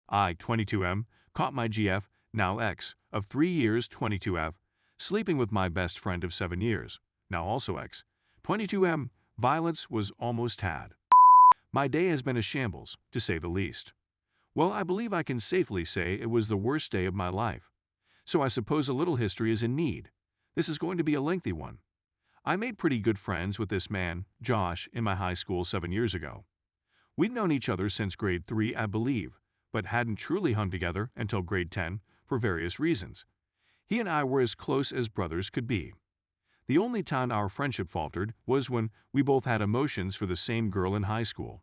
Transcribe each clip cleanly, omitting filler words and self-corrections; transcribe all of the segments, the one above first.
I, 22M, caught my GF, now ex, of 3 years, 22F, sleeping with my best friend of 7 years, now also ex. 22M, violence was almost had. My day has been a shambles, to say the least. Well, I believe I can safely say it was the worst day of my life. So I suppose a little history is in need. This is going to be a lengthy one. I made pretty good friends with this man, Josh, in my high school 7 years ago. We'd known each other since grade 3, I believe, but hadn't truly hung together until grade 10 for various reasons. He and I were as close as brothers could be. The only time our friendship faltered was when we both had emotions for the same girl in high school.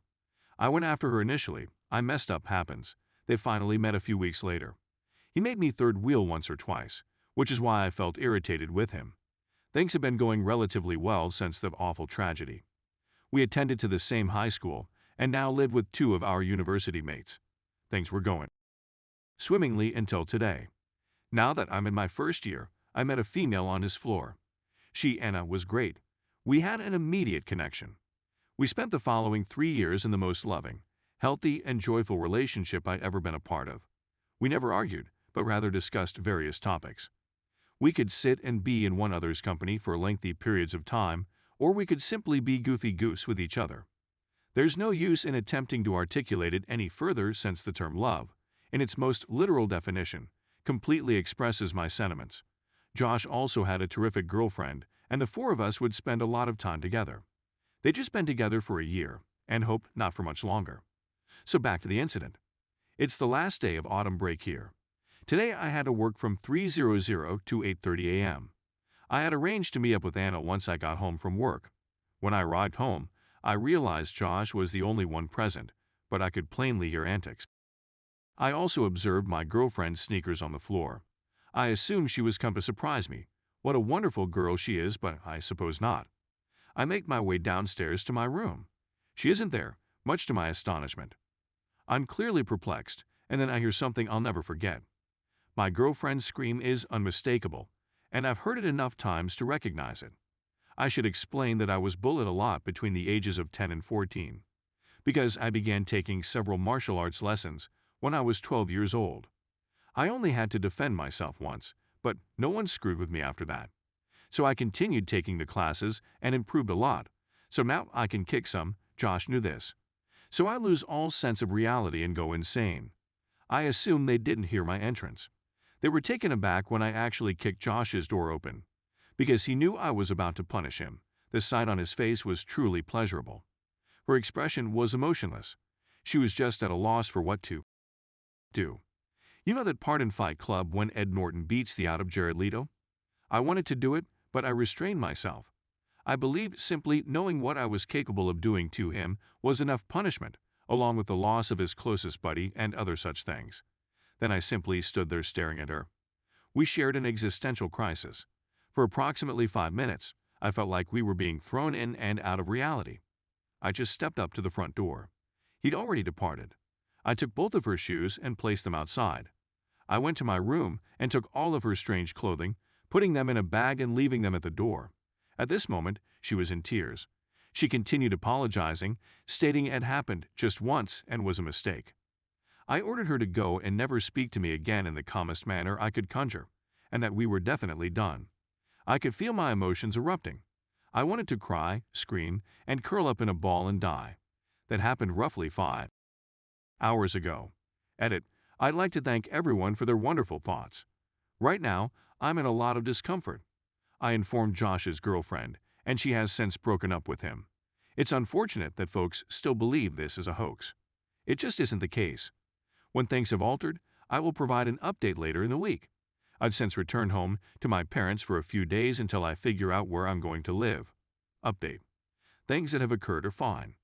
I went after her initially. I messed up happens. They finally met a few weeks later. He made me third wheel once or twice, which is why I felt irritated with him. Things have been going relatively well since the awful tragedy. We attended to the same high school and now live with 2 of our university mates. Things were going swimmingly until today. Now that I'm in my first year, I met a female on his floor. She, Anna, was great. We had an immediate connection. We spent the following 3 years in the most loving, healthy, and joyful relationship I'd ever been a part of. We never argued, but rather discussed various topics. We could sit and be in one another's company for lengthy periods of time, or we could simply be goofy goose with each other. There's no use in attempting to articulate it any further since the term love, in its most literal definition, completely expresses my sentiments. Josh also had a terrific girlfriend, and the 4 of us would spend a lot of time together. They'd just been together for a year, and hope not for much longer. So back to the incident. It's the last day of autumn break here. Today I had to work from 3:00 to 8:30 a.m. I had arranged to meet up with Anna once I got home from work. When I arrived home, I realized Josh was the only one present, but I could plainly hear antics. I also observed my girlfriend's sneakers on the floor. I assumed she was come to surprise me. What a wonderful girl she is, but I suppose not. I make my way downstairs to my room. She isn't there, much to my astonishment. I'm clearly perplexed, and then I hear something I'll never forget. My girlfriend's scream is unmistakable, and I've heard it enough times to recognize it. I should explain that I was bullied a lot between the ages of 10 and 14, because I began taking several martial arts lessons when I was 12 years old. I only had to defend myself once, but no one screwed with me after that. So I continued taking the classes and improved a lot. So now I can kick some. Josh knew this. So I lose all sense of reality and go insane. I assume they didn't hear my entrance. They were taken aback when I actually kicked Josh's door open. Because he knew I was about to punish him, the sight on his face was truly pleasurable. Her expression was emotionless. She was just at a loss for what to do. You know that part in Fight Club when Ed Norton beats the out of Jared Leto? I wanted to do it, but I restrained myself. I believed simply knowing what I was capable of doing to him was enough punishment, along with the loss of his closest buddy and other such things. Then I simply stood there staring at her. We shared an existential crisis. For approximately 5 minutes, I felt like we were being thrown in and out of reality. I just stepped up to the front door. He'd already departed. I took both of her shoes and placed them outside. I went to my room and took all of her strange clothing, putting them in a bag and leaving them at the door. At this moment, she was in tears. She continued apologizing, stating it had happened just once and was a mistake. I ordered her to go and never speak to me again in the calmest manner I could conjure, and that we were definitely done. I could feel my emotions erupting. I wanted to cry, scream, and curl up in a ball and die. That happened roughly 5 hours ago. Edit. I'd like to thank everyone for their wonderful thoughts. Right now, I'm in a lot of discomfort. I informed Josh's girlfriend, and she has since broken up with him. It's unfortunate that folks still believe this is a hoax. It just isn't the case. When things have altered, I will provide an update later in the week. I've since returned home to my parents for a few days until I figure out where I'm going to live. Update. Things that have occurred are fine.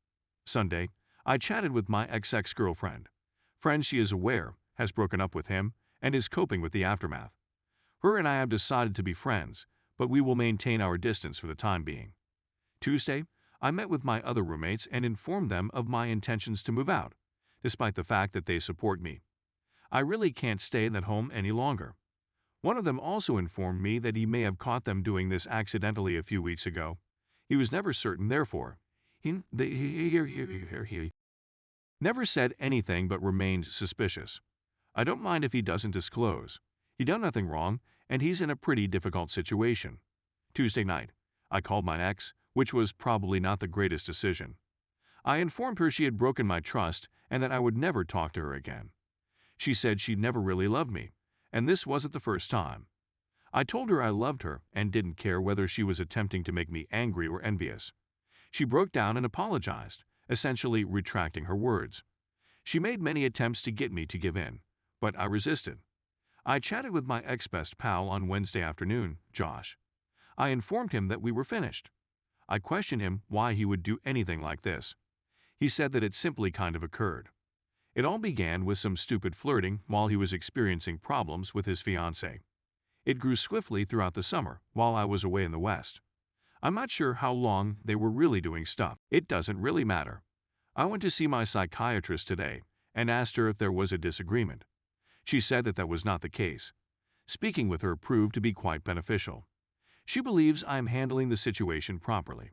Sunday, I chatted with my ex-girlfriend. Friend, she is aware, has broken up with him, and is coping with the aftermath. Her and I have decided to be friends, but we will maintain our distance for the time being. Tuesday, I met with my other roommates and informed them of my intentions to move out, despite the fact that they support me. I really can't stay in that home any longer. One of them also informed me that he may have caught them doing this accidentally a few weeks ago. He was never certain, therefore. Never said anything but remained suspicious. I don't mind if he doesn't disclose. He done nothing wrong, and he's in a pretty difficult situation. Tuesday night, I called my ex, which was probably not the greatest decision. I informed her she had broken my trust and that I would never talk to her again. She said she'd never really loved me, and this wasn't the first time. I told her I loved her and didn't care whether she was attempting to make me angry or envious. She broke down and apologized, essentially retracting her words. She made many attempts to get me to give in, but I resisted. I chatted with my ex-best pal on Wednesday afternoon, Josh. I informed him that we were finished. I questioned him why he would do anything like this. He said that it simply kind of occurred. It all began with some stupid flirting while he was experiencing problems with his fiancée. It grew swiftly throughout the summer while I was away in the West. I'm not sure how long they were really doing stuff. It doesn't really matter. I went to see my psychiatrist today and asked her if there was a disagreement. She said that that was not the case. Speaking with her proved to be quite beneficial. She believes I am handling the situation properly.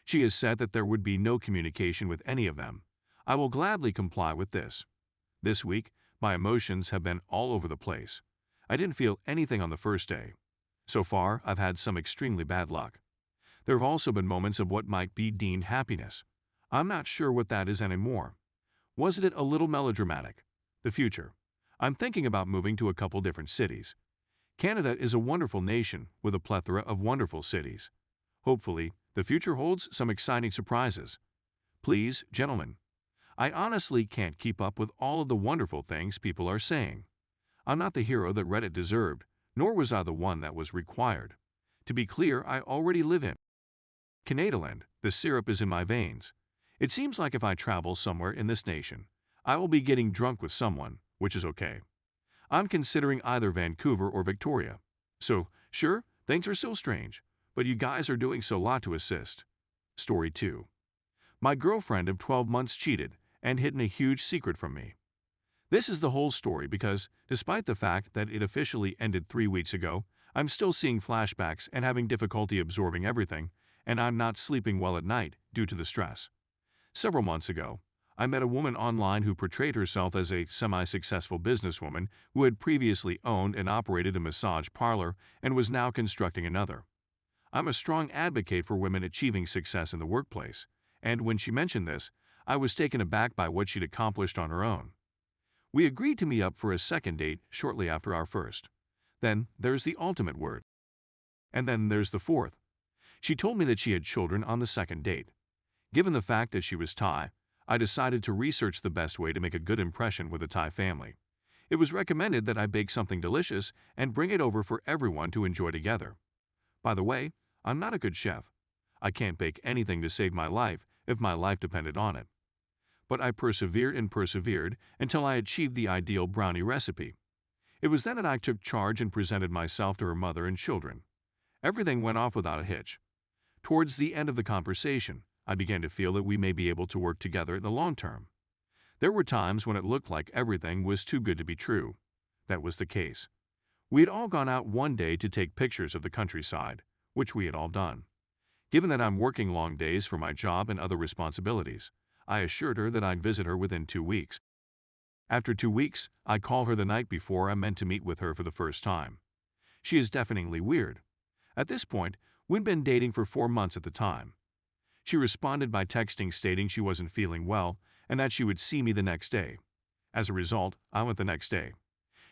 She has said that there would be no communication with any of them. I will gladly comply with this. This week, my emotions have been all over the place. I didn't feel anything on the first day. So far, I've had some extremely bad luck. There have also been moments of what might be deemed happiness. I'm not sure what that is anymore. Wasn't it a little melodramatic? The future. I'm thinking about moving to a couple different cities. Canada is a wonderful nation with a plethora of wonderful cities. Hopefully, the future holds some exciting surprises. Please, gentlemen. I honestly can't keep up with all of the wonderful things people are saying. I'm not the hero that Reddit deserved, nor was I the one that was required. To be clear, I already live in Canadaland. The syrup is in my veins. It seems like if I travel somewhere in this nation, I will be getting drunk with someone, which is okay. I'm considering either Vancouver or Victoria. So, sure, things are so strange, but you guys are doing so lot to assist. Story 2. My girlfriend of 12 months cheated and hidden a huge secret from me. This is the whole story because, despite the fact that it officially ended 3 weeks ago, I'm still seeing flashbacks and having difficulty absorbing everything, and I'm not sleeping well at night due to the stress. Several months ago, I met a woman online who portrayed herself as a semi-successful businesswoman who had previously owned and operated a massage parlor and was now constructing another. I'm a strong advocate for women achieving success in the workplace, and when she mentioned this, I was taken aback by what she'd accomplished on her own. We agreed to meet up for a second date shortly after our first. Then there's the ultimate word. And then there's the fourth. She told me that she had children on the second date. Given the fact that she was Thai, I decided to research the best way to make a good impression with a Thai family. It was recommended that I bake something delicious and bring it over for everyone to enjoy together. By the way, I'm not a good chef. I can't bake anything to save my life if my life depended on it. But I persevered and persevered until I achieved the ideal brownie recipe. It was then that I took charge and presented myself to her mother and children. Everything went off without a hitch. Towards the end of the conversation, I began to feel that we may be able to work together in the long term. There were times when it looked like everything was too good to be true. That was the case. We had all gone out one day to take pictures of the countryside, which we had all done. Given that I'm working long days for my job and other responsibilities, I assured her that I'd visit her within 2 weeks. After 2 weeks, I called her the night before I meant to meet with her for the first time. She is deafeningly weird. At this point, we'd been dating for 4 months at the time. She responded by texting stating she wasn't feeling well and that she would see me the next day. As a result, I went the next day.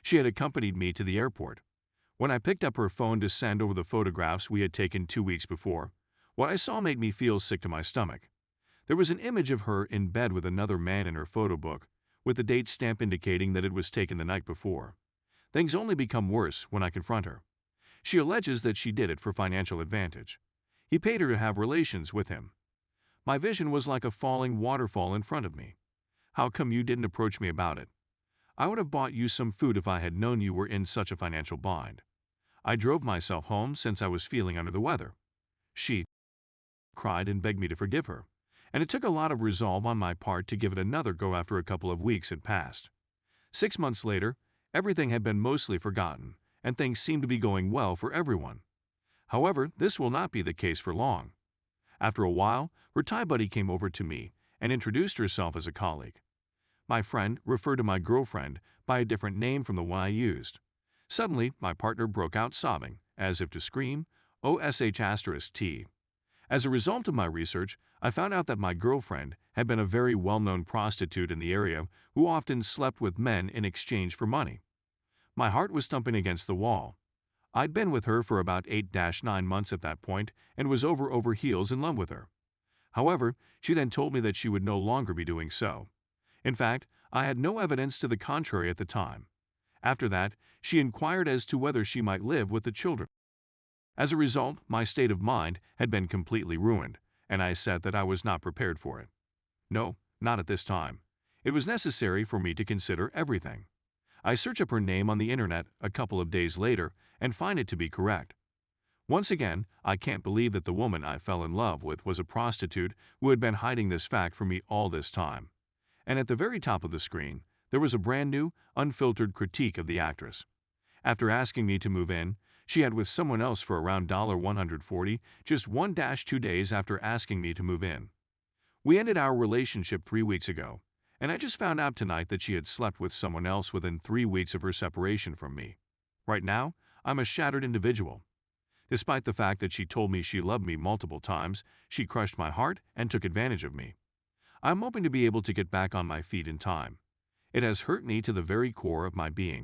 She had accompanied me to the airport. When I picked up her phone to send over the photographs we had taken 2 weeks before, what I saw made me feel sick to my stomach. There was an image of her in bed with another man in her photo book, with the date stamp indicating that it was taken the night before. Things only become worse when I confront her. She alleges that she did it for financial advantage. He paid her to have relations with him. My vision was like a falling waterfall in front of me. How come you didn't approach me about it? I would have bought you some food if I had known you were in such a financial bind. I drove myself home since I was feeling under the weather. She cried and begged me to forgive her, and it took a lot of resolve on my part to give it another go after a couple of weeks had passed. 6 months later, everything had been mostly forgotten, and things seemed to be going well for everyone. However, this will not be the case for long. After a while, her Thai buddy came over to me and introduced herself as a colleague. My friend referred to my girlfriend by a different name from the one I used. Suddenly, my partner broke out sobbing, as if to scream, OSH*T. As a result of my research, I found out that my girlfriend had been a very well-known prostitute in the area who often slept with men in exchange for money. My heart was thumping against the wall. I'd been with her for about 8-9 months at that point and was over heels in love with her. However, she then told me that she would no longer be doing so. In fact, I had no evidence to the contrary at the time. After that, she inquired as to whether she might live with the children. As a result, my state of mind had been completely ruined, and I said that I was not prepared for it. No, not at this time. It was necessary for me to consider everything. I search up her name on the internet a couple of days later and find it to be correct. Once again, I can't believe that the woman I fell in love with was a prostitute who had been hiding this fact from me all this time. And at the very top of the screen, there was a brand new, unfiltered critique of the actress. After asking me to move in, she had with someone else for around $140 just 1-2 days after asking me to move in. We ended our relationship 3 weeks ago, and I just found out tonight that she had slept with someone else within 3 weeks of her separation from me. Right now, I'm a shattered individual. Despite the fact that she told me she loved me multiple times, she crushed my heart and took advantage of me. I'm hoping to be able to get back on my feet in time. It has hurt me to the very core of my being.